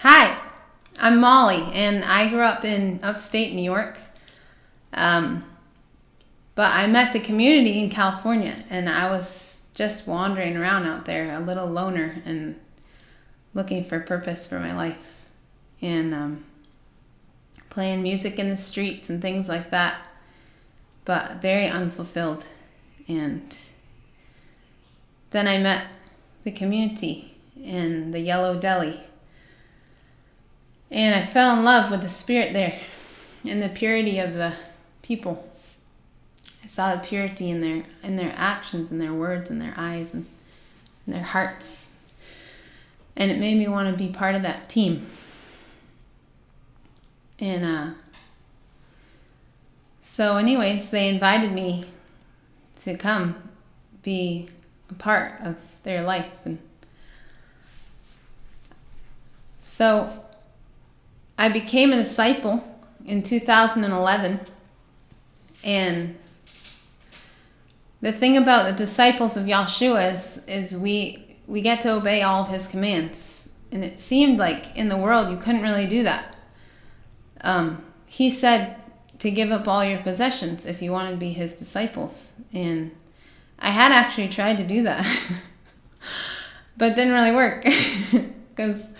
Hi, I'm Molly, and I grew up in upstate New York. But I met the community in California, and I was just wandering around out there, a little loner, and looking for purpose for my life, and playing music in the streets and things like that, but very unfulfilled. And then I met the community in the Yellow Deli. And I fell in love with the spirit there and the purity of the people. I saw the purity in their actions and their words and their eyes and their hearts. And it made me want to be part of that team. And so anyways, they invited me to come be a part of their life. And so I became a disciple in 2011, and the thing about the disciples of Yahshua is we get to obey all of his commands, and it seemed like in the world you couldn't really do that. He said to give up all your possessions if you want to be his disciples, and I had actually tried to do that, but it didn't really work because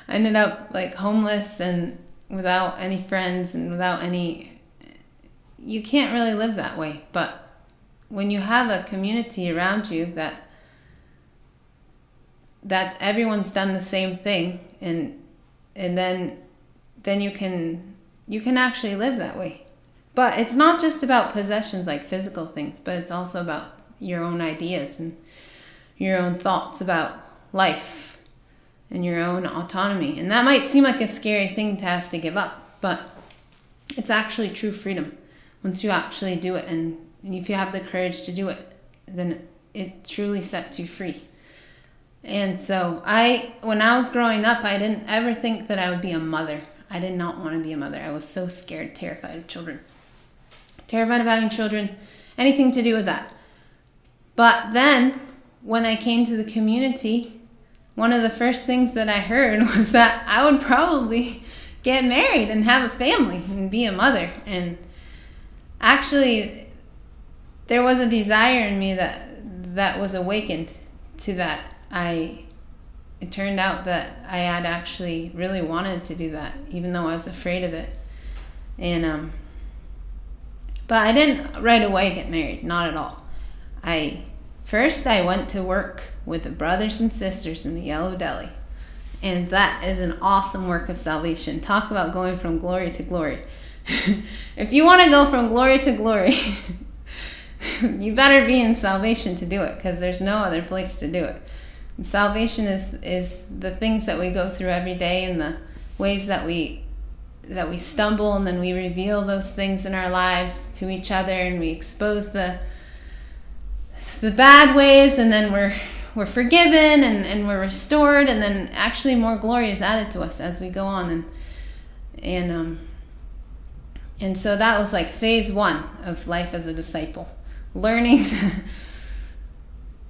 I ended up like homeless and without any friends and without any... You can't really live that way. But when you have a community around you that everyone's done the same thing, and then you can actually live that way. But it's not just about possessions like physical things, but it's also about your own ideas and your own thoughts about life and your own autonomy. And that might seem like a scary thing to have to give up, but it's actually true freedom. Once you actually do it, and if you have the courage to do it, then it truly sets you free. And so when I was growing up, I didn't ever think that I would be a mother. I did not want to be a mother. I was so scared, terrified of children. Terrified of having children, anything to do with that. But then, when I came to the community, one of the first things that I heard was that I would probably get married and have a family and be a mother. And actually, there was a desire in me that was awakened to that. It turned out that I had actually really wanted to do that, even though I was afraid of it. And but I didn't right away get married, not at all. First, I went to work with the brothers and sisters in the Yellow Deli. And that is an awesome work of salvation. Talk about going from glory to glory. If you want to go from glory to glory, you better be in salvation to do it, because there's no other place to do it. And salvation is the things that we go through every day, and the ways that we stumble, and then we reveal those things in our lives to each other, and we expose the bad ways, and then we're forgiven and we're restored, and then actually more glory is added to us as we go on. And so that was like phase one of life as a disciple, learning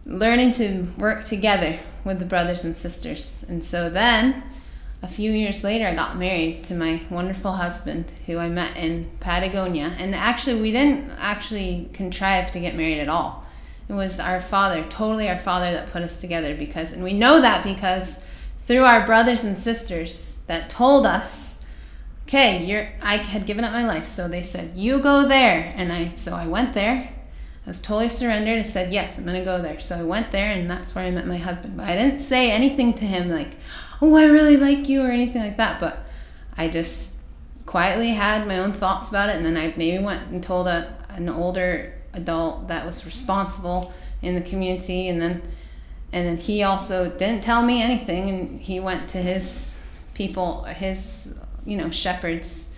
to work together with the brothers and sisters. And so then a few years later, I got married to my wonderful husband, who I met in Patagonia. And actually, we didn't actually contrive to get married at all. It was our Father, totally our Father, that put us together, and we know that because through our brothers and sisters that told us, okay, I had given up my life, so they said, you go there. And so I went there. I was totally surrendered. I said, yes, I'm going to go there. So I went there, and that's where I met my husband. But I didn't say anything to him like, oh, I really like you, or anything like that. But I just quietly had my own thoughts about it, and then I maybe went and told an older adult that was responsible in the community, and then he also didn't tell me anything, and he went to his people, his shepherds,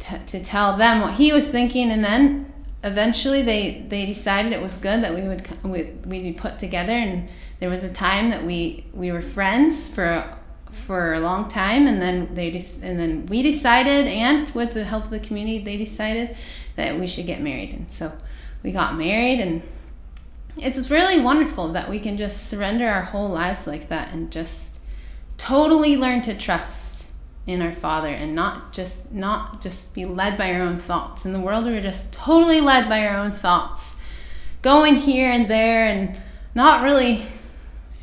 to tell them what he was thinking. And then eventually they decided it was good that we'd be put together. And there was a time that we were friends for a long time, and then we decided, and with the help of the community, they decided that we should get married. And so we got married, and it's really wonderful that we can just surrender our whole lives like that and just totally learn to trust in our Father and not just be led by our own thoughts. In the world, we're just totally led by our own thoughts, going here and there and not really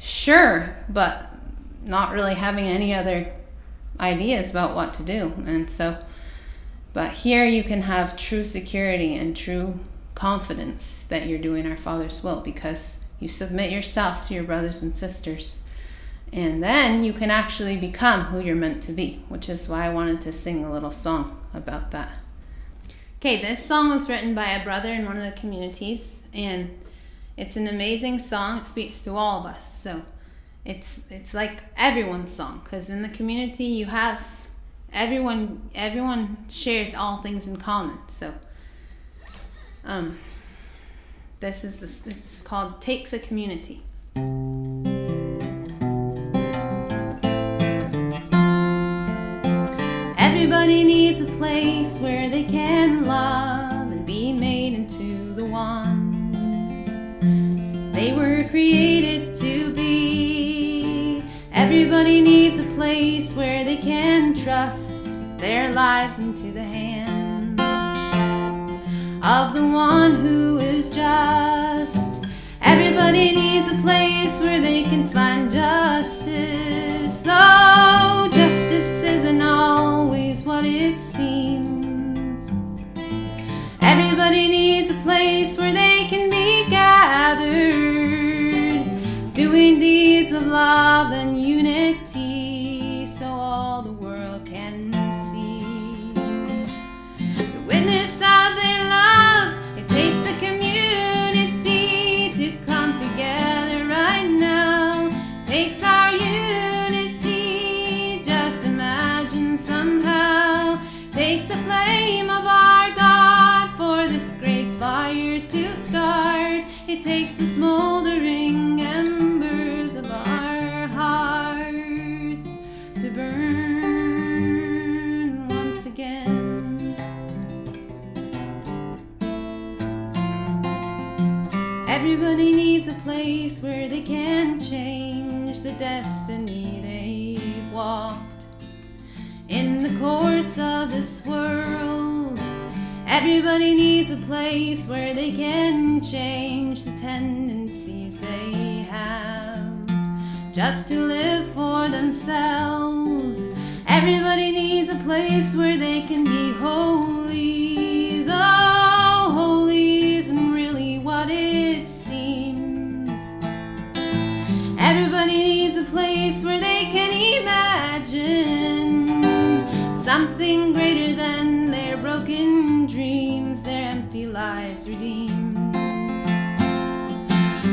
sure, but not really having any other ideas about what to do. And so, but here you can have true security and true confidence that you're doing our Father's will, because you submit yourself to your brothers and sisters. And then you can actually become who you're meant to be, which is why I wanted to sing a little song about that. Okay, this song was written by a brother in one of the communities, and it's an amazing song. It speaks to all of us. So it's like everyone's song, because in the community you have everyone shares all things in common. So it's called Takes a Community. Everybody needs a place where they can love and be made into the one they were created to be. Everybody needs a place where they can trust their lives into the hands of the one who is just. Everybody needs a place where they can find justice, though justice isn't always what it seems. Everybody needs a place where they can be gathered, doing deeds of love and unity, so all the world can see the witness of their love. It takes a community to come together right now. Takes our unity, just imagine somehow. Takes the flame of our God for this great fire to start. It takes the smoldering embers of our hearts to burn once again. Everybody needs a place where they can change the destiny they've walked in the course of this world. Everybody needs a place where they can change the tendencies they have just to live for themselves. Everybody needs a place where they can be holy, though holy isn't really what it seems. Everybody needs a place where they can imagine something greater than their broken dreams, their empty lives redeemed.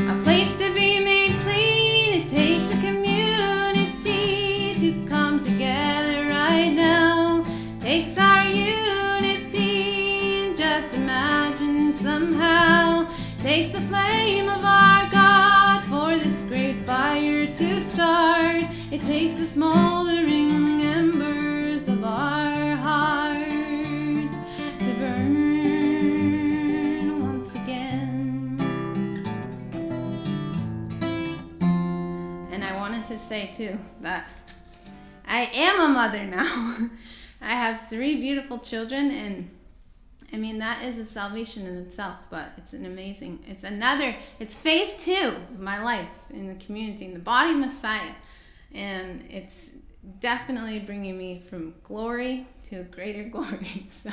A place to be made clean. It takes a community to come together right now. Takes our unity, just imagine somehow. Takes the flame of our God for this great fire to start. It takes the smoldering embers of our hearts to burn once again. And I wanted to say too that I am a mother now. I have 3 beautiful children, and I mean, that is a salvation in itself, but it's it's phase 2 of my life in the community, in the body of Messiah. And it's definitely bringing me from glory to greater glory. So,